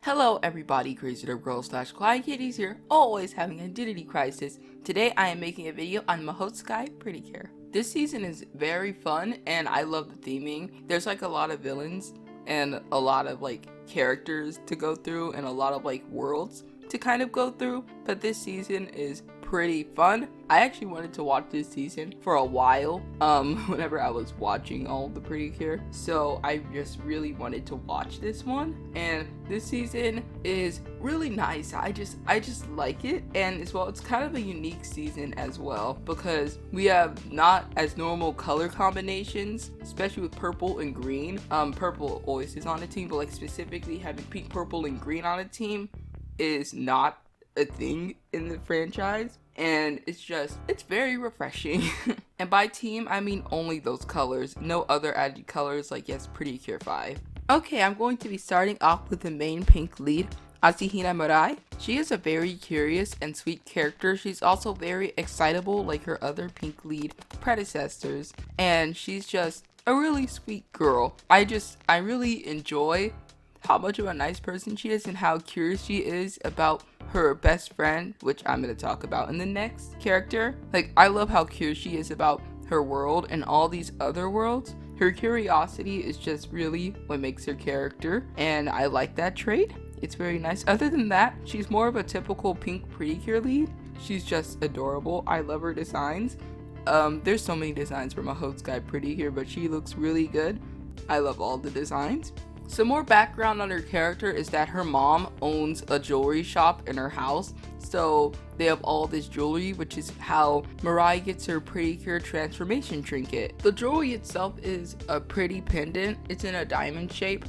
Hello everybody, Crazy Little Girl / Quiet Kitties here, always having an identity crisis. Today I am making a video on Mahoutsukai Precure. This season is very fun and I love the theming. There's like a lot of villains and a lot of like characters to go through and a lot of like worlds to kind of go through, but this season is pretty fun. I actually wanted to watch this season for a while whenever I was watching all the Precure, so I just really wanted to watch this one, and this season is really nice. I just like it, and as well it's kind of a unique season as well because we have not as normal color combinations, especially with purple and green. Purple always is on a team, but like specifically having pink, purple, and green on a team is not a thing in the franchise, and it's very refreshing. And by team I mean only those colors, no other added colors like Precure 5. Okay, I'm going to be starting off with the main pink lead, Asahina Mirai. She is a very curious and sweet character. She's also very excitable like her other pink lead predecessors, and she's just a really sweet girl. I really enjoy how much of a nice person she is and how curious she is about her best friend, which I'm going to talk about in the next character. Like, I love how curious she is about her world and all these other worlds. Her curiosity is just really what makes her character, and I like that trait. It's very nice. Other than that, she's more of a typical pink Precure lead. She's just adorable. I love her designs. There's so many designs for Mahoutsukai Precure, but she looks really good. I love all the designs. Some more background on her character is that her mom owns a jewelry shop in her house, so they have all this jewelry, which is how Mirai gets her Precure transformation trinket. The jewelry itself is a pretty pendant. It's in a diamond shape,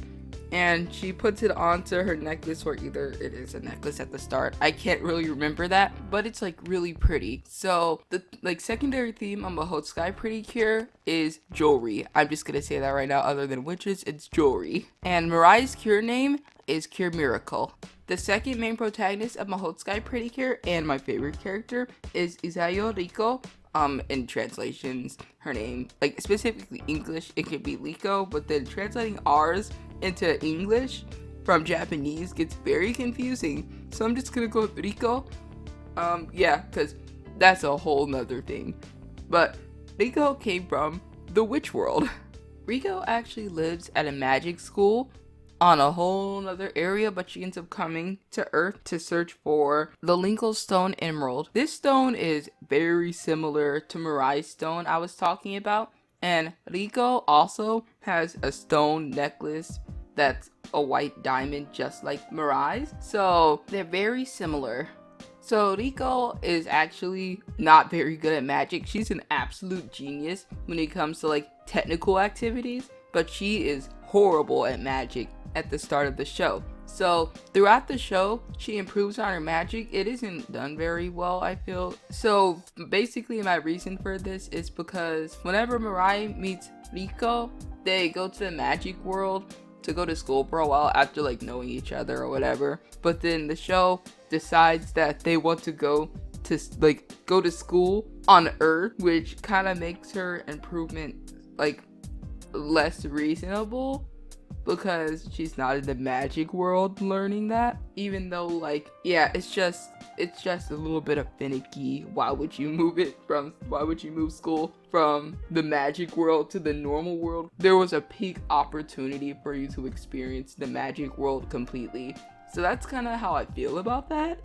and she puts it onto her necklace, or either it is a necklace at the start. I can't really remember that, but it's like really pretty. So the secondary theme on Mahoutsukai Precure is jewelry. I'm just gonna say that right now. Other than witches, it's jewelry. And Mirai's cure name is Cure Miracle. The second main protagonist of Mahoutsukai Precure and my favorite character is Izayo Rico. In translations, her name, like specifically English, it could be Rico, but then translating R's into English from Japanese gets very confusing. So I'm just gonna go with Rico. Because that's a whole nother thing. But Rico came from the witch world. Rico actually lives at a magic school on a whole nother area, but she ends up coming to Earth to search for the Linkle Stone Emerald. This stone is very similar to Mirai's stone I was talking about, and Rico also has a stone necklace that's a white diamond just like Mirai's, so they're very similar. So Rico is actually not very good at magic. She's an absolute genius when it comes to like technical activities, but she is horrible at magic at the start of the show. So throughout the show, she improves on her magic. It isn't done very well, I feel. So basically my reason for this is because whenever Mirai meets Rico, they go to the magic world to go to school for a while after like knowing each other or whatever. But then the show decides that they want to go to school on Earth, which kind of makes her improvement like less reasonable, because she's not in the magic world learning that, even though like it's just a little bit of finicky. Why would you move school from the magic world to the normal world? There was a peak opportunity for you to experience the magic world completely. So that's kind of how I feel about that.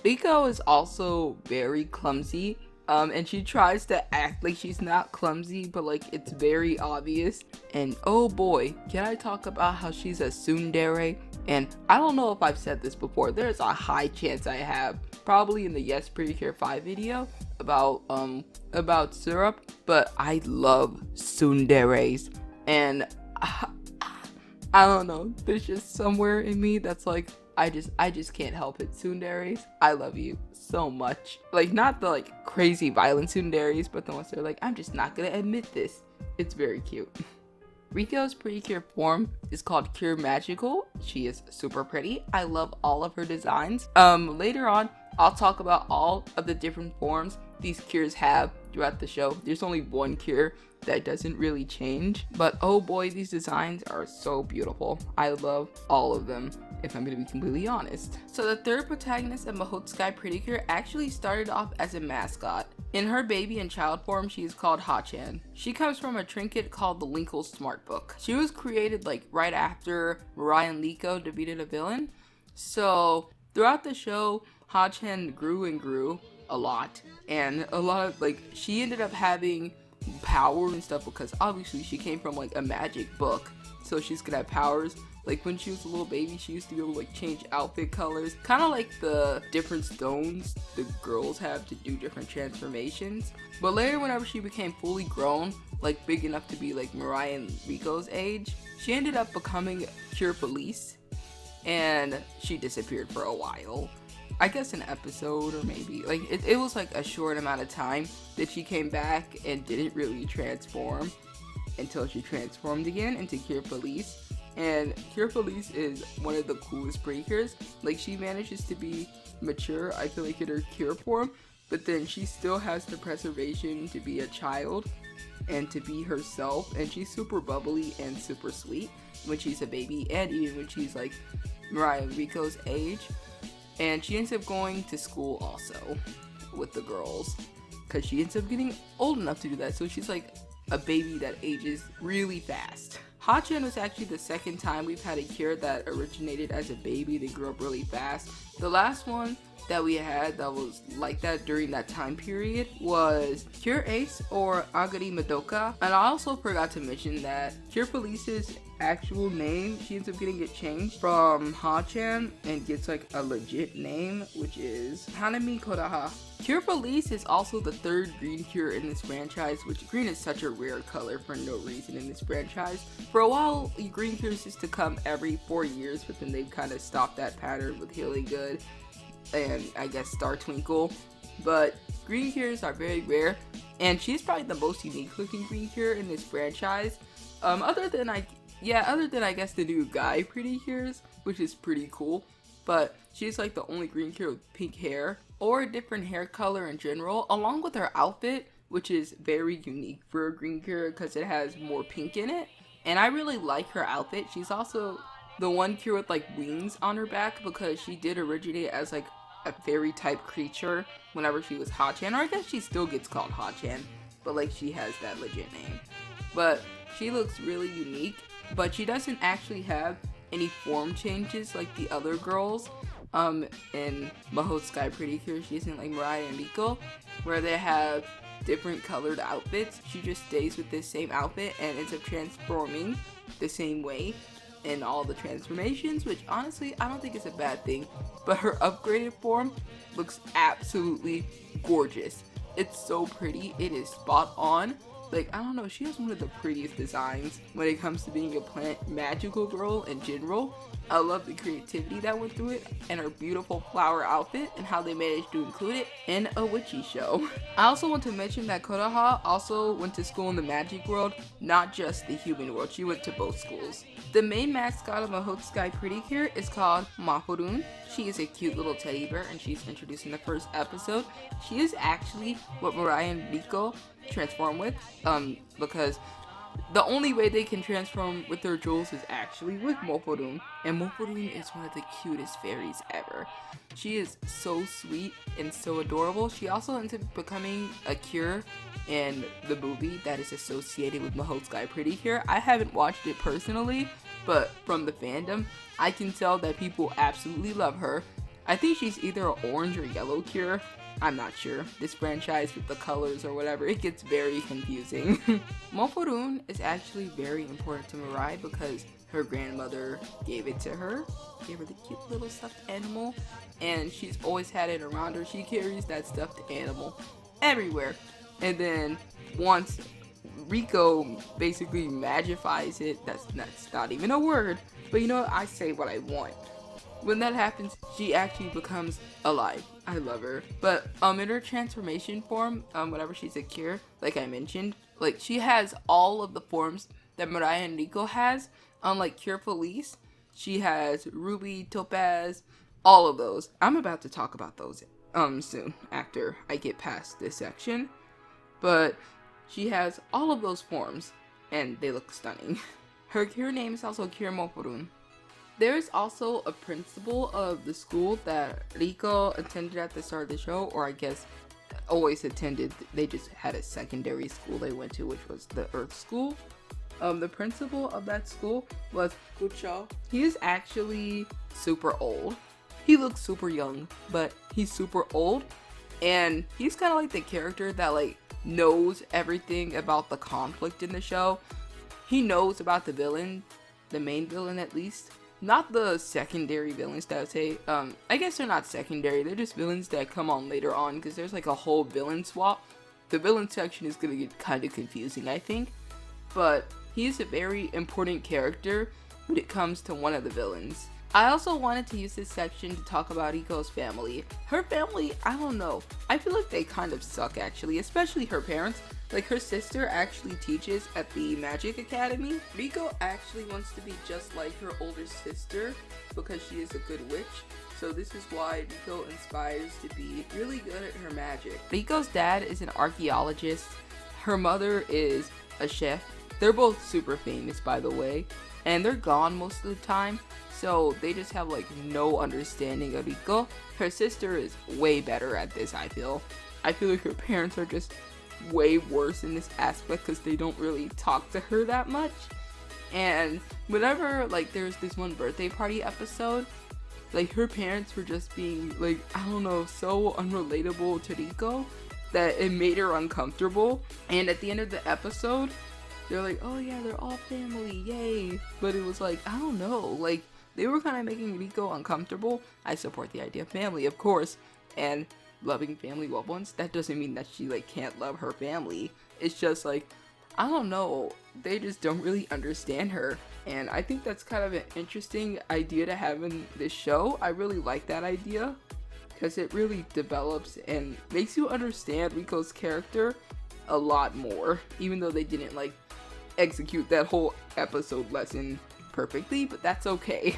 Rico is also very clumsy. And she tries to act like she's not clumsy, but like it's very obvious. And oh boy, can I talk about how she's a tsundere? And I don't know if I've said this before. There's a high chance I have, probably in the Precure 5 video about syrup. But I love tsunderes, and I don't know. There's just somewhere in me that's like, I just can't help it. Tsunderes, I love you so much. Like, not the like crazy violent tsunderes, but the ones that are like, I'm just not gonna admit this. It's very cute. Rico's Precure form is called Cure Magical. She is super pretty. I love all of her designs. Later on, I'll talk about all of the different forms these cures have throughout the show. There's only one cure that doesn't really change, but oh boy, these designs are so beautiful. I love all of them. if I'm gonna be completely honest. So the third protagonist of Mahoutsukai Precure actually started off as a mascot. In her baby and child form, she is called Ha-chan. She comes from a trinket called the Linkle Smart Book. She was created like right after Mirai and Rico defeated a villain. So throughout the show, Ha-chan grew and grew a lot, and a lot of like she ended up having power and stuff because obviously she came from like a magic book, so she's gonna have powers. Like when she was a little baby, she used to be able to like change outfit colors, kind of like the different stones the girls have to do different transformations. But later, whenever she became fully grown, like big enough to be like Mirai and Rico's age, she ended up becoming Pure Police, and she disappeared for a while. I guess an episode, or maybe like it was like a short amount of time that she came back and didn't really transform until she transformed again into Cure Police. And Cure Police is one of the coolest Precures. Like she manages to be mature, I feel like, in her cure form, but then she still has the preservation to be a child and to be herself, and she's super bubbly and super sweet when she's a baby, and even when she's like Mirai and Rico's age. And she ends up going to school also with the girls because she ends up getting old enough to do that. So she's like a baby that ages really fast. Ha-chan was actually the second time we've had a cure that originated as a baby that grew up really fast. The last one that we had that was like that during that time period was Cure Ace or Agari Madoka. And I also forgot to mention that Cure Police's actual name, she ends up getting it changed from Ha-chan and gets like a legit name, which is Hanami Kodaha. Cure Police is also the third green cure in this franchise, which green is such a rare color for no reason in this franchise. For a while, green cures used to come every 4 years, but then they've kind of stopped that pattern with Healing Good and I guess Star Twinkle. But green cures are very rare, and she's probably the most unique looking green cure in this franchise. Other than I guess the new guy Pretty Cures, which is pretty cool. But she's like the only green cure with pink hair or a different hair color in general, along with her outfit, which is very unique for a green cure because it has more pink in it. And I really like her outfit. She's also the one cure with like wings on her back because she did originate as like a fairy type creature whenever she was Ha-chan, or I guess she still gets called Ha-chan, but like she has that legit name. But she looks really unique, but she doesn't actually have any form changes like the other girls in Mahoutsukai Precure. She isn't like Mirai and Rico, where they have different colored outfits. She just stays with this same outfit and ends up transforming the same way in all the transformations, which honestly I don't think is a bad thing. But her upgraded form looks absolutely gorgeous. It's so pretty. It is spot on. Like, I don't know, she has one of the prettiest designs when it comes to being a plant magical girl in general. I love the creativity that went through it, and her beautiful flower outfit, and how they managed to include it in a witchy show. I also want to mention that Kodaha also went to school in the magic world, not just the human world. She went to both schools. The main mascot of Mahoutsukai Precure is called Mahoutsukai. She is a cute little teddy bear, and she's introduced in the first episode. She is actually what Mirai and Rico transform with, because the only way they can transform with their jewels is actually with Mahoutsukai, and Mahoutsukai is one of the cutest fairies ever. She is so sweet and so adorable. She also ends up becoming a cure in the movie that is associated with Mahoutsukai Precure. I haven't watched it personally, but from the fandom, I can tell that people absolutely love her. I think she's either an orange or yellow cure. I'm not sure. This franchise with the colors or whatever, it gets very confusing. Mahoutsukai is actually very important to Mirai because her grandmother gave it to her. Gave her the cute little stuffed animal, and she's always had it around her. She carries that stuffed animal everywhere. And then once Rico basically magifies it, that's not even a word, but you know what? I say what I want. When that happens, she actually becomes alive. I love her. But in her transformation form, whenever she's a cure, like I mentioned, like she has all of the forms that Mirai and Rico has. Unlike Cure Police, she has Ruby, Topaz, all of those. I'm about to talk about those soon after I get past this section. But she has all of those forms, and they look stunning. Her cure name is also Cure Mahoutsukai. There's also a principal of the school that Rico attended at the start of the show, or I guess always attended. They just had a secondary school they went to, which was the Earth School. The principal of that school was Gucho. He is actually super old. He looks super young, but he's super old. And he's kind of like the character that like knows everything about the conflict in the show. He knows about the villain, the main villain at least. Not the secondary villains that I would say. I guess they're not secondary. They're just villains that come on later on because there's like a whole villain swap. The villain section is going to get kind of confusing, I think. But he's a very important character when it comes to one of the villains. I also wanted to use this section to talk about Rico's family. Her family, I don't know. I feel like they kind of suck actually, especially her parents. Like her sister actually teaches at the Magic Academy. Rico actually wants to be just like her older sister because she is a good witch. So this is why Rico inspires to be really good at her magic. Rico's dad is an archaeologist. Her mother is a chef. They're both super famous, by the way, and they're gone most of the time. So they just have like no understanding of Rico. Her sister is way better at this, I feel. I feel like her parents are just way worse in this aspect because they don't really talk to her that much. And whenever like there's this one birthday party episode, like her parents were just being like, I don't know, so unrelatable to Rico that it made her uncomfortable. And at the end of the episode, they're like, oh yeah, they're all family, yay. But it was like, I don't know, like they were kind of making Rico uncomfortable. I support the idea of family, of course, and loving family loved ones. That doesn't mean that she like can't love her family. It's just like, I don't know, they just don't really understand her. And I think that's kind of an interesting idea to have in this show. I really like that idea because it really develops and makes you understand Rico's character a lot more, even though they didn't like execute that whole episode lesson perfectly, but that's okay.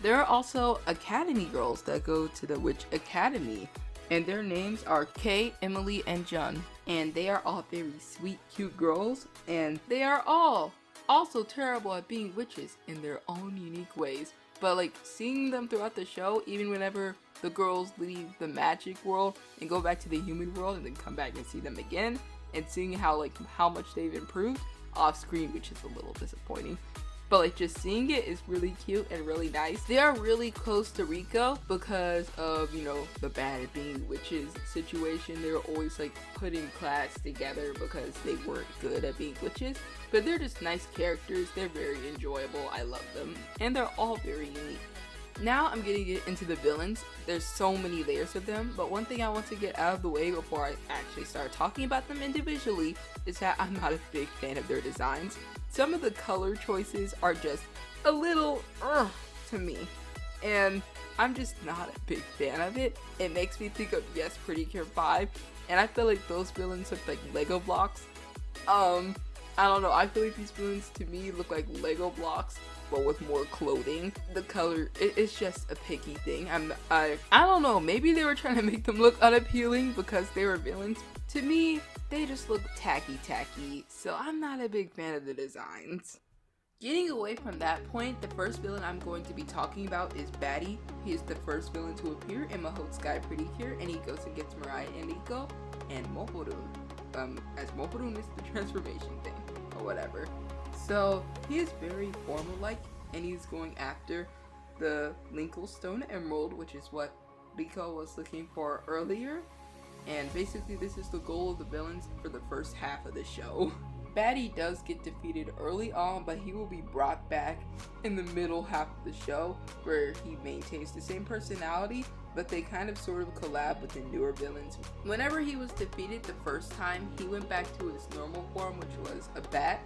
There are also Academy girls that go to the Witch Academy, and their names are Kay, Emily, and Jun. And they are all very sweet, cute girls, and they are all also terrible at being witches in their own unique ways. But like seeing them throughout the show, even whenever the girls leave the magic world and go back to the human world and then come back and see them again, and seeing how much they've improved off screen, which is a little disappointing. But like just seeing it is really cute and really nice. They are really close to Rico because of, you know, the bad at being witches situation. They were always like put in class together because they weren't good at being witches. But they're just nice characters. They're very enjoyable. I love them. And they're all very unique. Now I'm gonna get into the villains. There's so many layers of them, but one thing I want to get out of the way before I actually start talking about them individually is that I'm not a big fan of their designs. Some of the color choices are just a little to me, and I'm just not a big fan of it. It makes me think of Yes Precure 5, and I feel like those villains look like Lego blocks. I don't know, I feel like these villains to me look like Lego blocks, but with more clothing. The color, it's just a picky thing. I don't know, maybe they were trying to make them look unappealing because they were villains. To me, they just look tacky, so I'm not a big fan of the designs. Getting away from that point, the first villain I'm going to be talking about is Batty. He is the first villain to appear in Mahoutsukai Precure, and he goes and gets Mirai and Rico and Mohorun. As Mohorun is the transformation thing, or whatever. So, he is very formal-like, and he's going after the Linklestone Emerald, which is what Rico was looking for earlier. And basically, this is the goal of the villains for the first half of the show. Batty does get defeated early on, but he will be brought back in the middle half of the show, where he maintains the same personality, but they kind of sort of collab with the newer villains. Whenever he was defeated the first time, he went back to his normal form, which was a bat.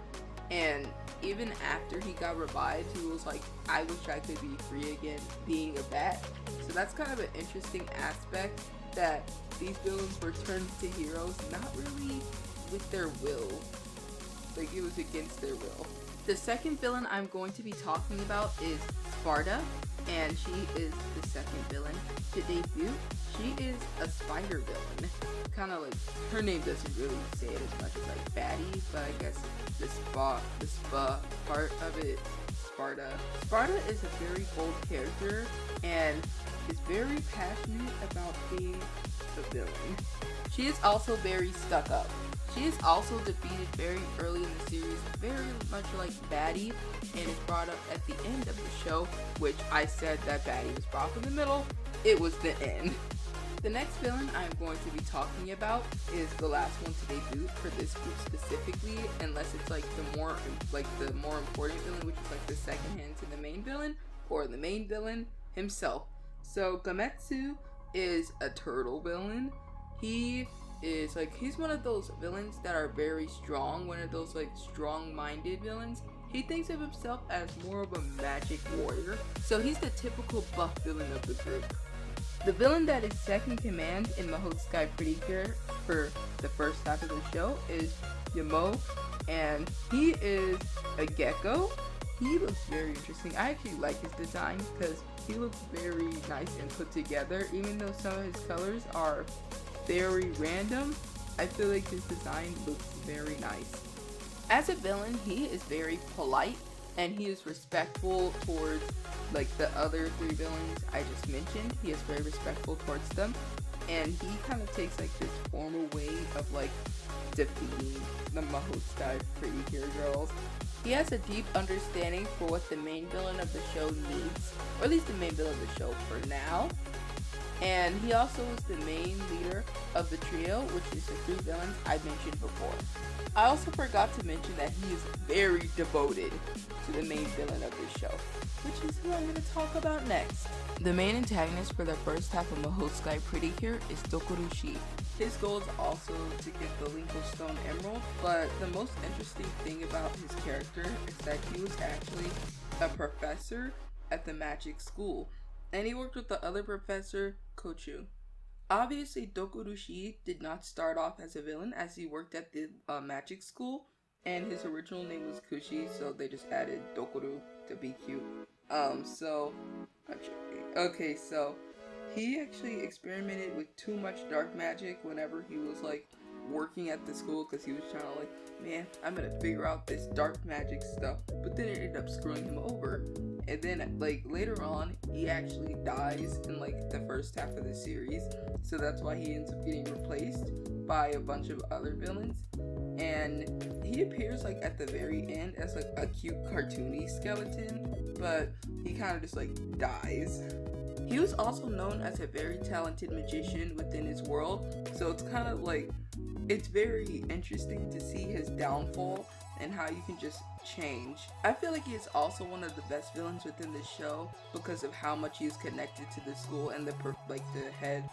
And even after he got revived, he was like, I wish I could be free again being a bat. So that's kind of an interesting aspect, that these villains were turned into heroes, not really with their will. Like, it was against their will. The second villain I'm going to be talking about is Sparta, and she is the second villain to debut. She is a spider villain. Kind of like, her name doesn't really say it as much as like Batty, but I guess the spa part of it, Sparta. Sparta is a very bold character and is very passionate about being the villain. She is also very stuck up. She is also defeated very early in the series, very much like Batty, and is brought up at the end of the show, which I said that Batty was brought up in the middle. It was the end. The next villain I'm going to be talking about is the last one to debut for this group specifically, unless it's like the more important villain, which is like the second hand to the main villain, or the main villain himself. So Gametsu is a turtle villain. He's one of those villains that are very strong, one of those like strong-minded villains. He thinks of himself as more of a magic warrior, so he's the typical buff villain of the group. The villain that is second command in Mahoutsukai Precure for the first half of the show is Yamo, and he is a gecko. He looks very interesting. I actually like his design because he looks very nice and put together. Even though some of his colors are very random, I feel like his design looks very nice. As a villain, he is very polite and he is respectful towards like the other three villains I just mentioned. He is very respectful towards them, and he kind of takes like this formal way of like defeating the Mahoutsukai Precure girls. He has a deep understanding for what the main villain of the show needs, or at least the main villain of the show for now. And he also is the main leader of the trio, which is the three villains I mentioned before. I also forgot to mention that he is very devoted to the main villain of the show, which is who I'm going to talk about next. The main antagonist for the first half of Mahoutsukai Precure is Dokurushi. His goal is also to get the Linko Stone Emerald, but the most interesting thing about his character is that he was actually a professor at the magic school, and he worked with the other professor, Kochu. Obviously, Dokurushi did not start off as a villain, as he worked at the magic school, and his original name was Kushi, so they just added Dokuru to be cute. So he actually experimented with too much dark magic whenever he was like working at the school, because he was trying to like, man, I'm gonna figure out this dark magic stuff, but then it ended up screwing him over. And then like later on, he actually dies in like the first half of the series, so that's why he ends up getting replaced by a bunch of other villains. And he appears like at the very end as like a cute cartoony skeleton, but he kind of just like dies. He was also known as a very talented magician within his world, so it's kind of like, it's very interesting to see his downfall and how you can just change. I feel like he is also one of the best villains within the show because of how much he is connected to the school and the head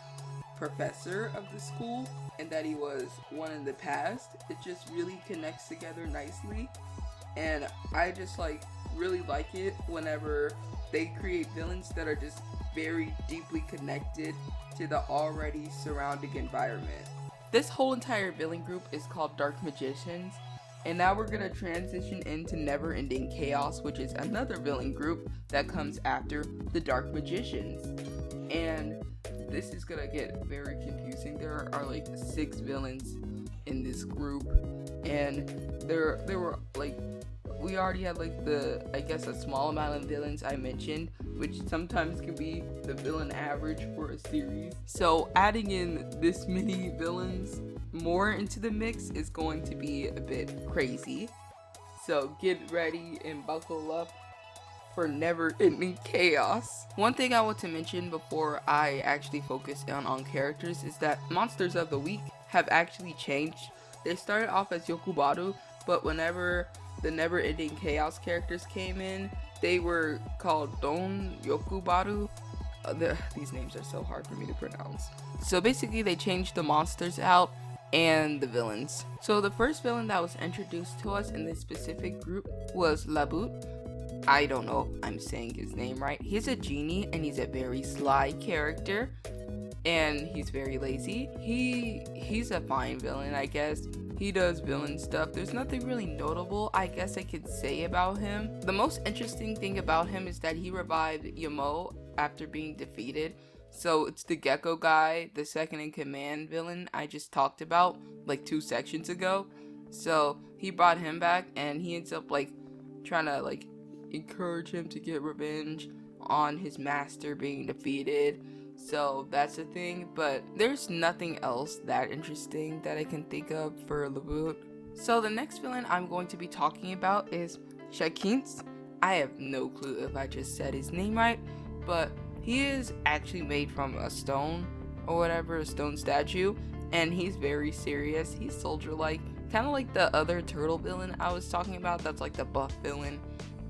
professor of the school, and that he was one in the past. It just really connects together nicely, and I just like really like it whenever they create villains that are just very deeply connected to the already surrounding environment. This whole entire villain group is called Dark Magicians, and now we're gonna transition into Never Ending Chaos, which is another villain group that comes after the Dark Magicians. And this is gonna get very confusing. There are like 6 villains in this group, and there were like, we already had like a small amount of villains I mentioned, which sometimes can be the villain average for a series. So adding in this many villains more into the mix is going to be a bit crazy. So get ready and buckle up for Never Ending Chaos. One thing I want to mention before I actually focus on characters is that monsters of the week have actually changed. They started off as Yokubaru, but whenever the Never Ending Chaos characters came in, they were called Don Yokubaru. These names are so hard for me to pronounce. So basically they changed the monsters out and the villains. So the first villain that was introduced to us in this specific group was Labut. I don't know if I'm saying his name right. He's a genie and he's a very sly character, and he's very lazy. He's a fine villain, I guess. He does villain stuff. There's nothing really notable I guess I could say about him. The most interesting thing about him is that he revived Yamo after being defeated. So it's the gecko guy, the second in command villain I just talked about like 2 sections ago. So he brought him back, and he ends up like trying to like encourage him to get revenge on his master being defeated. So that's the thing, but there's nothing else that interesting that I can think of for Laboot. So the next villain I'm going to be talking about is Shakins. I have no clue if I just said his name right, but he is actually made from a stone or whatever, a stone statue, and he's very serious. He's soldier-like, kind of like the other turtle villain I was talking about. That's like the buff villain,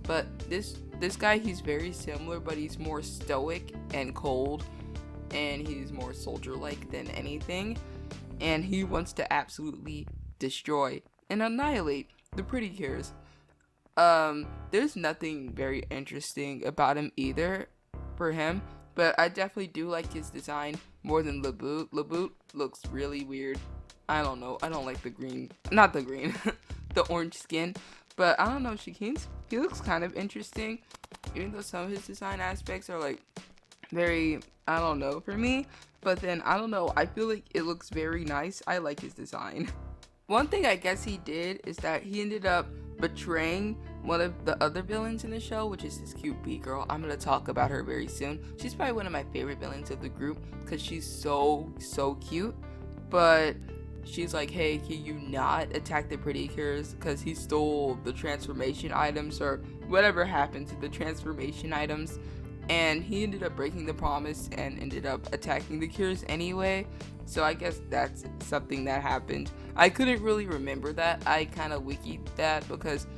but this guy, he's very similar, but he's more stoic and cold, and he's more soldier-like than anything, and he wants to absolutely destroy and annihilate the Precures. There's nothing very interesting about him either for him, but I definitely do like his design more than Laboot. Laboot looks really weird. I don't know. I don't like the green. Not the green. The orange skin. But I don't know. Shakins, he looks kind of interesting, even though some of his design aspects are like very, I don't know, for me. But then, I don't know. I feel like it looks very nice. I like his design. One thing I guess he did is that he ended up betraying one of the other villains in the show, which is this cute bee girl. I'm gonna talk about her very soon. She's probably one of my favorite villains of the group because she's so cute. But she's like, hey, can you not attack the Precures because he stole the transformation items or whatever happened to the transformation items, and he ended up breaking the promise and ended up attacking the Cures anyway. So I guess that's something that happened. I couldn't really remember that. I kind of wikied that because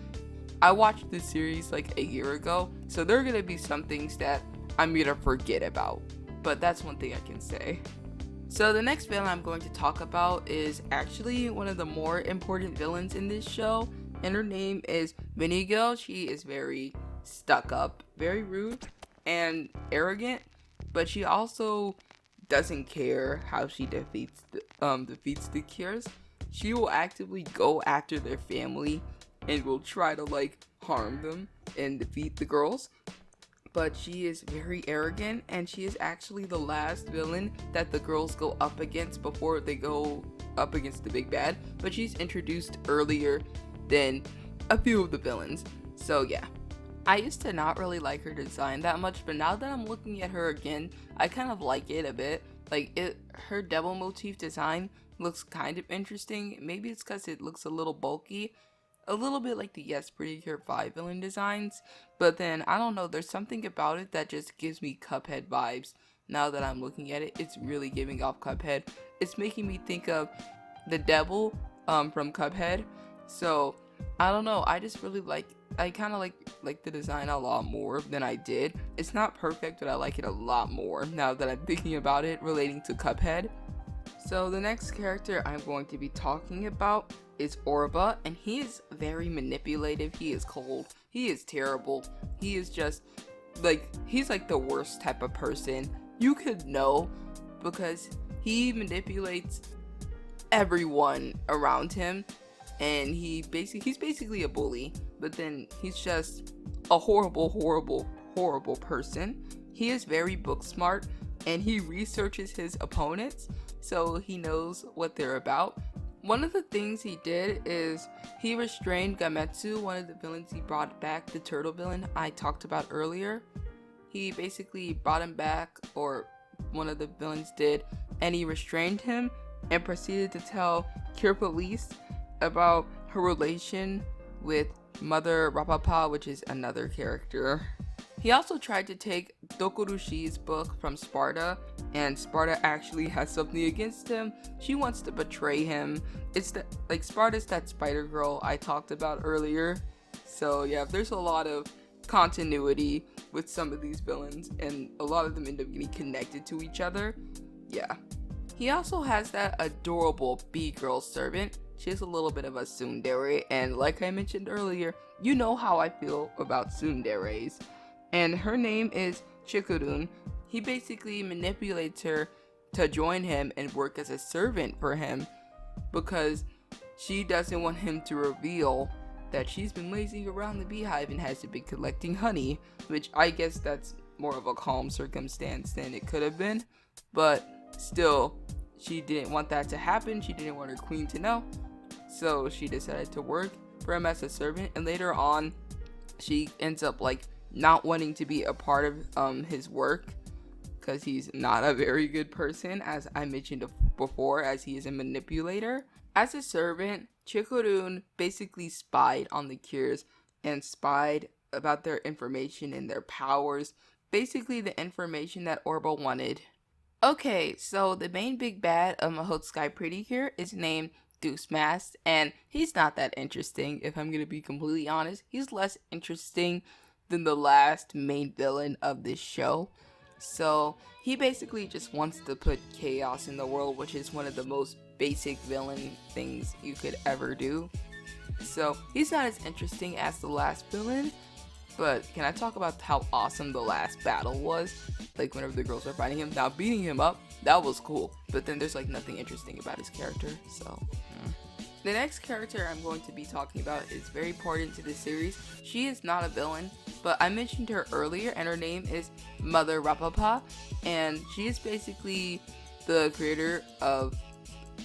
I watched this series like a year ago, so there are gonna be some things that I'm gonna forget about, but that's one thing I can say. So the next villain I'm going to talk about is actually one of the more important villains in this show, and her name is Rico. She is very stuck up, very rude, and arrogant, but she also doesn't care how she defeats the Cures. She will actively go after their family and will try to like harm them and defeat the girls. But she is very arrogant, and she is actually the last villain that the girls go up against before they go up against the big bad. But she's introduced earlier than a few of the villains. So yeah. I used to not really like her design that much, but now that I'm looking at her again, I kind of like it a bit. Her devil motif design looks kind of interesting. Maybe it's because it looks a little bulky, a little bit like the Precure 5 villain designs, but then I don't know, there's something about it that just gives me Cuphead vibes. Now that I'm looking at it, it's really giving off Cuphead. It's making me think of the devil from Cuphead. So I don't know, I just really I kind of like the design a lot more than I did. It's not perfect, but I like it a lot more now that I'm thinking about it relating to Cuphead. So the next character I'm going to be talking about is Orba, and he is very manipulative. He is cold. He is terrible. He is just he's like the worst type of person you could know, because he manipulates everyone around him, and he's basically a bully, but then he's just a horrible person. He is very book smart, and he researches his opponents so he knows what they're about. One of the things he did is he restrained Gametsu, one of the villains he brought back, the turtle villain I talked about earlier. He basically brought him back, or one of the villains did, and he restrained him and proceeded to tell Cure Police about her relation with Mother Rapapa, which is another character. He also tried to take Dokorushi's book from Sparta, and Sparta actually has something against him. She wants to betray him. It's Sparta's that spider girl I talked about earlier. So yeah, there's a lot of continuity with some of these villains, and a lot of them end up getting connected to each other. Yeah. He also has that adorable bee girl servant. She's a little bit of a tsundere, and like I mentioned earlier, you know how I feel about tsunderes. And her name is Chikurun. He basically manipulates her to join him and work as a servant for him, because she doesn't want him to reveal that she's been lazing around the beehive and has been collecting honey, which I guess that's more of a calm circumstance than it could have been. But still, she didn't want that to happen. She didn't want her queen to know. So she decided to work for him as a servant, and later on, she ends up like not wanting to be a part of his work because he's not a very good person, as I mentioned before, as he is a manipulator. As a servant, Chikurun basically spied on the Cures and spied about their information and their powers, basically the information that Orba wanted. Okay, so the main big bad of Mahoutsukai Precure is named Deuce Mask, and he's not that interesting, if I'm gonna be completely honest. He's less interesting than the last main villain of this show. So he basically just wants to put chaos in the world, which is one of the most basic villain things you could ever do. So he's not as interesting as the last villain, but can I talk about how awesome the last battle was? Like whenever the girls are fighting him, now beating him up, that was cool. But then there's like nothing interesting about his character, so. The next character I'm going to be talking about is very important to this series. She is not a villain, but I mentioned her earlier, and her name is Mother Rapapa, and she is basically the creator of,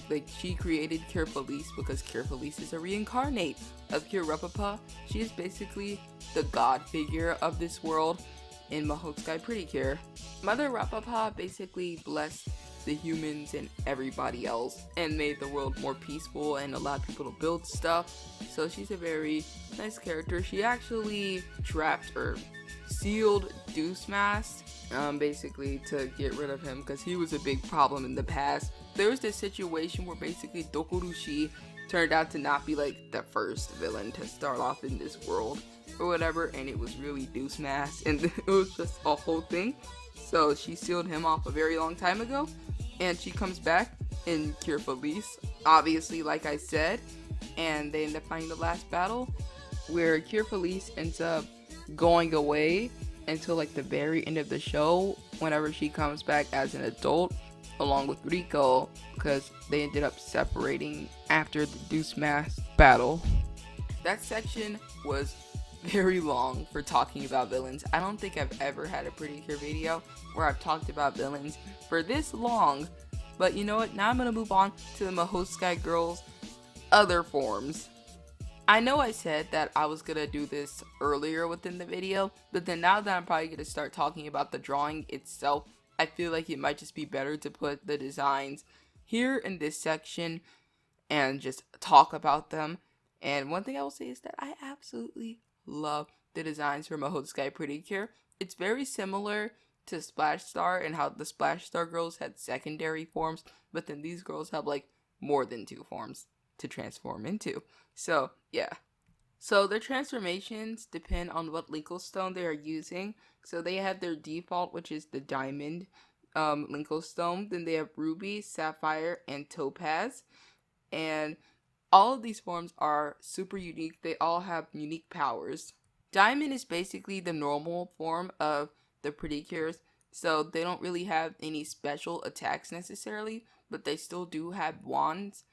like, she created Cure Felice because Cure Felice is a reincarnate of Cure Rapapa. She is basically the god figure of this world in Mahoutsukai Precure. Mother Rapapa basically blessed the humans and everybody else and made the world more peaceful and allowed people to build stuff. So she's a very nice character. She actually trapped or sealed Deuce Mask basically to get rid of him because he was a big problem in the past. There was this situation where basically Dokurushi turned out to not be like the first villain to start off in this world or whatever, and it was really Deuce Mask, and it was just a whole thing. So she sealed him off a very long time ago, and she comes back in Cure Felice, obviously, like I said, and they end up fighting the last battle where Cure Felice ends up going away until like the very end of the show whenever she comes back as an adult along with Rico, because they ended up separating after the Deuce Mask battle. That section was very long for talking about villains. I don't think I've ever had a Precure video where I've talked about villains for this long. But you know what? Now I'm going to move on to the Mahoutsukai girls' other forms. I know I said that I was going to do this earlier within the video, but then now that I'm probably going to start talking about the drawing itself, I feel like it might just be better to put the designs here in this section and just talk about them. And one thing I will say is that I absolutely love the designs for Mahoutsukai Precure. It's very similar to Splash Star and how the Splash Star girls had secondary forms, but then these girls have like more than 2 forms to transform into. So yeah. So their transformations depend on what Linkle Stone they are using. So they have their default, which is the Diamond Linkle Stone. Then they have Ruby, Sapphire, and Topaz. And all of these forms are super unique. They all have unique powers. Diamond is basically the normal form of the Precures, so they don't really have any special attacks necessarily, but they still do have wands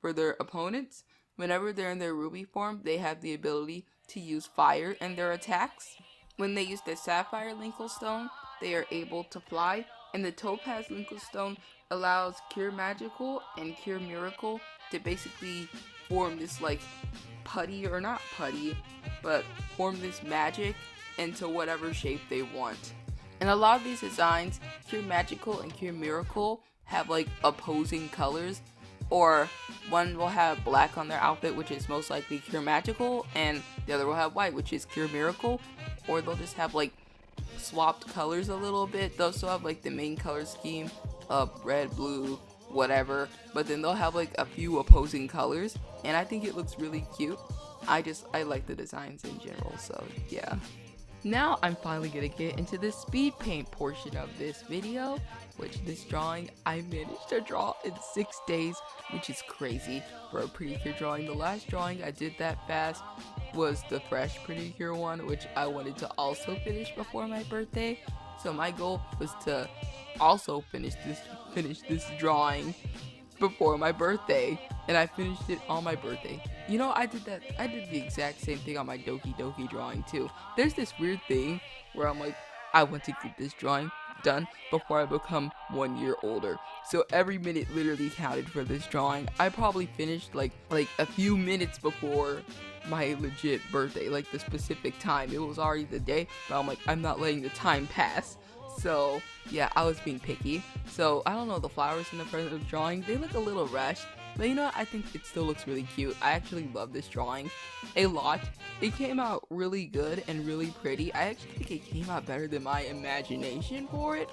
for their opponents. Whenever they're in their Ruby form, they have the ability to use fire in their attacks. When they use the Sapphire Linkle Stone, they are able to fly, and the Topaz Linkle Stone allows Cure Magical and Cure Miracle to basically form this like putty, or not putty, but form this magic into whatever shape they want. And a lot of these designs, Cure Magical and Cure Miracle, have like opposing colors, or one will have black on their outfit, which is most likely Cure Magical, and the other will have white, which is Cure Miracle, or they'll just have like swapped colors a little bit. They'll still have like the main color scheme of red, blue, whatever, but then they'll have like a few opposing colors, and I think it looks really cute. I like the designs in general, so yeah. Now I'm finally gonna get into the speed paint portion of this video, which this drawing I managed to draw in 6 days, which is crazy for a Precure drawing. The last drawing I did that fast was the fresh Precure one, which I wanted to also finish before my birthday. So my goal was to also finish this drawing before my birthday, and I finished it on my birthday. You know, I did the exact same thing on my Doki Doki drawing too. There's this weird thing where I'm like, I want to keep this drawing done before I become 1 year older. So every minute literally counted for this drawing. I probably finished like a few minutes before my legit birthday, like the specific time. It was already the day, but I'm like, I'm not letting the time pass. So yeah, I was being picky. So I don't know, the flowers in the front of the drawing, they look a little rushed. But you know what? I think it still looks really cute. I actually love this drawing a lot. It came out really good and really pretty. I actually think it came out better than my imagination for it.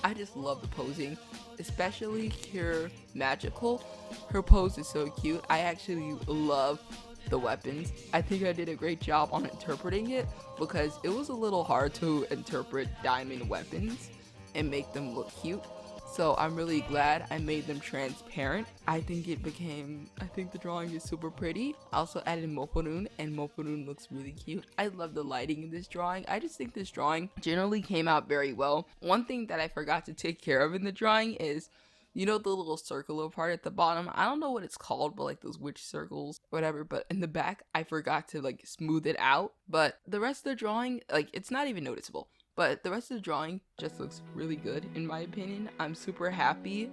I just love the posing, especially Pure Magical. Her pose is so cute. I actually love the weapons. I think I did a great job on interpreting it because it was a little hard to interpret diamond weapons and make them look cute. So I'm really glad I made them transparent. I think the drawing is super pretty. I also added Moporun, and Moporun looks really cute. I love the lighting in this drawing. I just think this drawing generally came out very well. One thing that I forgot to take care of in the drawing is, you know, the little circular part at the bottom. I don't know what it's called, but like those witch circles, whatever. But in the back, I forgot to like smooth it out. But the rest of the drawing, like, it's not even noticeable. But the rest of the drawing just looks really good in my opinion. I'm super happy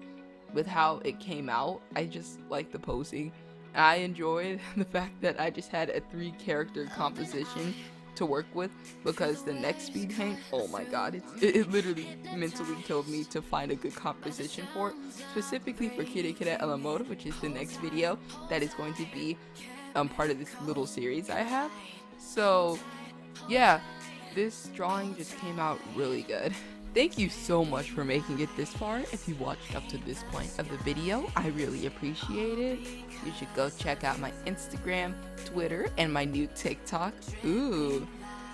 with how it came out. I just like the posing. I enjoyed the fact that I just had a 3-character composition to work with, because the next Speedpaint, oh my god, it literally mentally killed me to find a good composition for it, specifically for Kire Kire Elamode, which is the next video that is going to be part of this little series I have. So yeah, this drawing just came out really good. Thank you so much for making it this far. If you watched up to this point of the video, I really appreciate it. You should go check out my Instagram, Twitter, and my new TikTok. Ooh.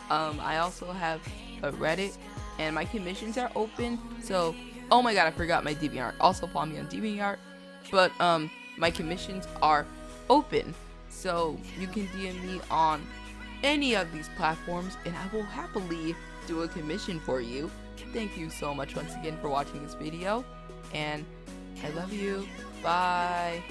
I also have a Reddit, and my commissions are open. So, oh my god, I forgot my DeviantArt. Also follow me on DeviantArt. But my commissions are open. So you can DM me on any of these platforms and I will happily do a commission for you. Thank you so much once again for watching this video, and I love you. Bye.